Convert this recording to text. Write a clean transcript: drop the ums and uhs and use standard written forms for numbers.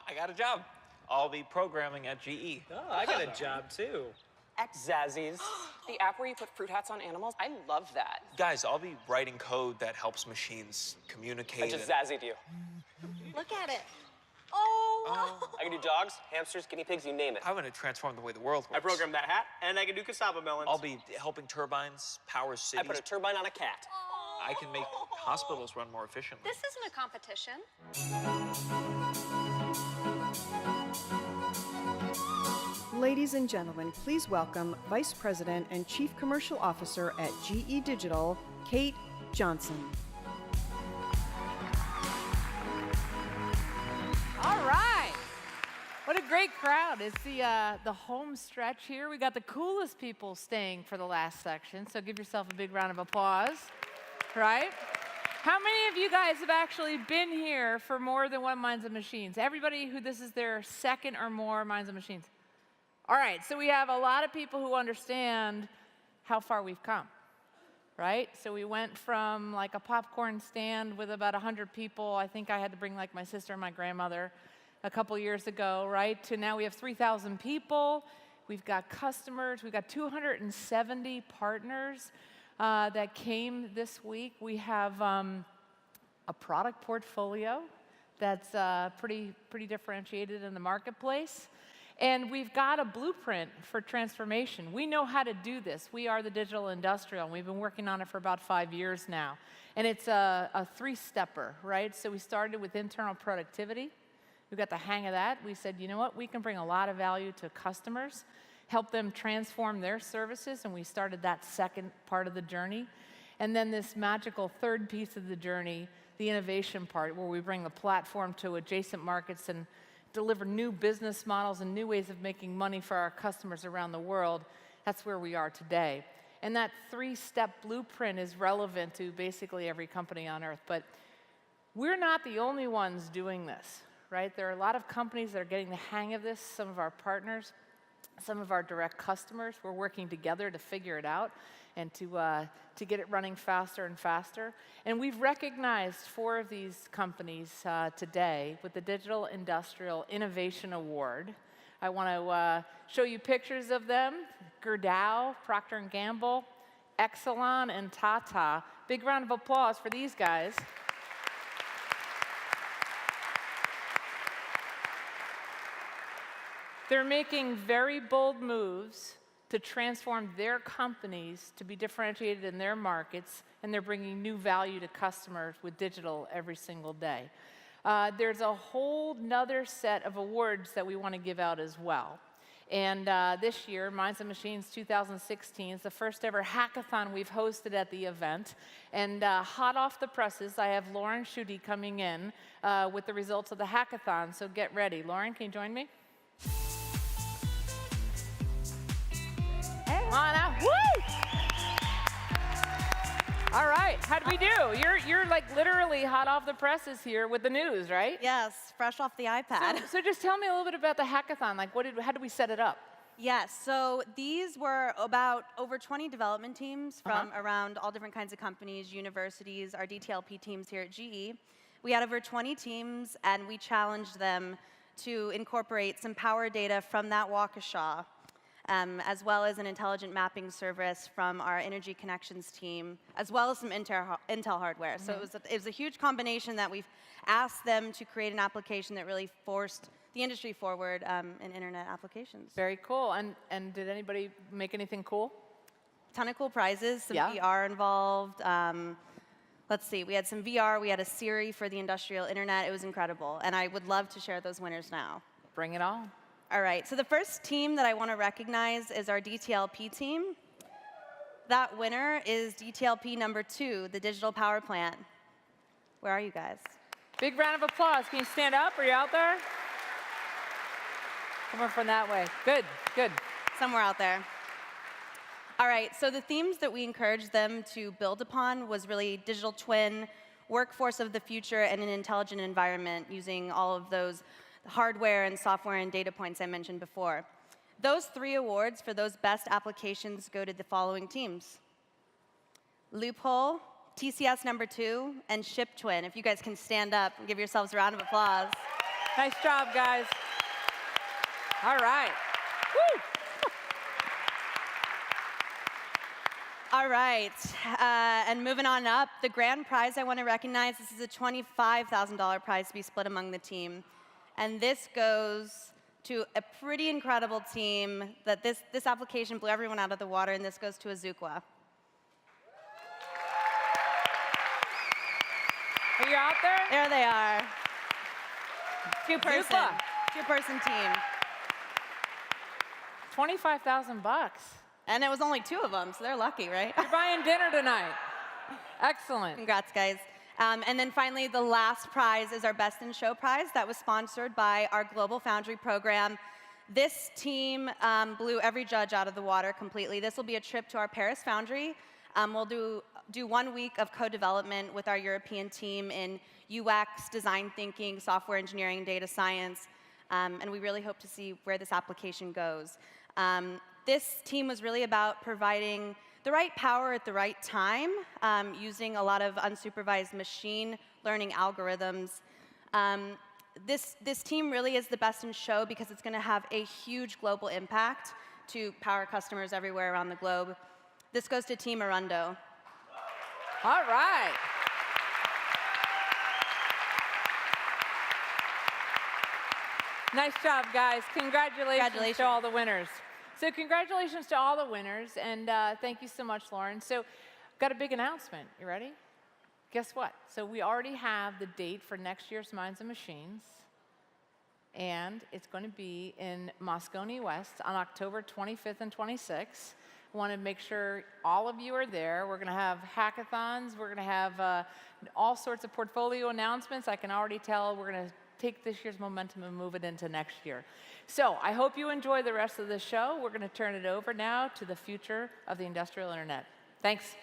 I got a job. I'll be programming at GE. Oh, I got a job too. Zazzies. The app where you put fruit hats on animals? I love that. Guys, I'll be writing code that helps machines communicate. I just zazzied you. Look at it. Oh. I can do dogs, hamsters, guinea pigs, you name it. I'm going to transform the way the world works. I programmed that hat, and I can do cassava melons. I'll be helping turbines power cities. I put a turbine on a cat. I can make hospitals run more efficiently. This isn't a competition. Ladies and gentlemen, please welcome Vice President and Chief Commercial Officer at GE Digital, Kate Johnson. All right. What a great crowd. It's the home stretch here. We got the coolest people staying for the last section, so give yourself a big round of applause, right? How many of you guys have actually been here for more than one Minds and Machines? Everybody who this is their second or more Minds and Machines? All right, so we have a lot of people who understand how far we've come, right? So we went from like a popcorn stand with about 100 people. I think I had to bring like my sister and my grandmother a couple years ago, right? To now we have 3,000 people. We've got customers. We've got 270 partners that came this week. We have a product portfolio that's pretty differentiated in the marketplace. And we've got a blueprint for transformation. We know how to do this. We are the digital industrial, and we've been working on it for about 5 years now. And it's a three-stepper, right? So we started with internal productivity. We got the hang of that. We said, you know what? We can bring a lot of value to customers, help them transform their services, and we started that second part of the journey. And then this magical third piece of the journey, the innovation part, where we bring the platform to adjacent markets and deliver new business models and new ways of making money for our customers around the world. That's where we are today. And that three-step blueprint is relevant to basically every company on earth. But we're not the only ones doing this, right? There are a lot of companies that are getting the hang of this, some of our partners, some of our direct customers. We're working together to figure it out and to get it running faster and faster. And we've recognized 4 of these companies today with the Digital Industrial Innovation Award. I want to show you pictures of them. Gerdau, Procter & Gamble, Exelon, and Tata. Big round of applause for these guys. They're making very bold moves to transform their companies to be differentiated in their markets, and they're bringing new value to customers with digital every single day. There's a whole nother set of awards that we want to give out as well. And this year, Minds and Machines 2016 is the first ever hackathon we've hosted at the event. And hot off the presses, I have Lauren Schutte coming in with the results of the hackathon. So get ready. Lauren, can you join me? Come on out. Woo! All right, how'd we do? You're like literally hot off the presses here with the news, right? Yes, fresh off the iPad. So just tell me a little bit about the hackathon. Like, how did we set it up? Yes, so these were about over 20 development teams from around all different kinds of companies, universities, our DTLP teams here at GE. We had over 20 teams, and we challenged them to incorporate some power data from that Waukesha, as well as an intelligent mapping service from our energy connections team, as well as some Intel hardware. So it was a huge combination that we've asked them to create an application that really forced the industry forward in internet applications. Very cool. And did anybody make anything cool? Ton of cool prizes, some VR involved. Let's see, we had some VR, we had a Siri for the industrial internet. It was incredible. And I would love to share those winners now. Bring it on. All right, so the first team that I want to recognize is our DTLP team. That winner is DTLP number 2, the Digital Power Plant. Where are you guys? Big round of applause. Can you stand up? Are you out there? Come on from that way. Good, good. Somewhere out there. All right, so the themes that we encouraged them to build upon was really digital twin, workforce of the future, and an intelligent environment using all of those hardware and software and data points I mentioned before. Those 3 awards for those best applications go to the following teams: Loophole, TCS number 2, and ShipTwin. If you guys can stand up and give yourselves a round of applause. Nice job, guys. All right. Woo! All right, and moving on up, the grand prize I want to recognize, this is a $25,000 prize to be split among the team. And this goes to a pretty incredible team that this application blew everyone out of the water, and this goes to Azukwa. Are you out there? There they are. Azukwa. Two-person team. 25,000 bucks. And it was only 2 of them, so they're lucky, right? You're buying dinner tonight. Excellent. Congrats, guys. And then finally, the last prize is our Best in Show prize that was sponsored by our Global Foundry program. This team blew every judge out of the water completely. This will be a trip to our Paris Foundry. We'll do 1 week of co-development with our European team in UX, design thinking, software engineering, data science, and we really hope to see where this application goes. This team was really about providing the right power at the right time, using a lot of unsupervised machine learning algorithms. This team really is the best in show because it's going to have a huge global impact to power customers everywhere around the globe. This goes to Team Arundo. All right. Nice job, guys. Congratulations to all the winners. So congratulations to all the winners, and thank you so much, Lauren. So got a big announcement. You ready? Guess what? So we already have the date for next year's Minds and Machines, and it's going to be in Moscone West on October 25th and 26th. Want to make sure all of you are there. We're going to have hackathons. We're going to have all sorts of portfolio announcements. I can already tell we're going to take this year's momentum and move it into next year. So I hope you enjoy the rest of the show. We're going to turn it over now to the future of the industrial internet. Thanks.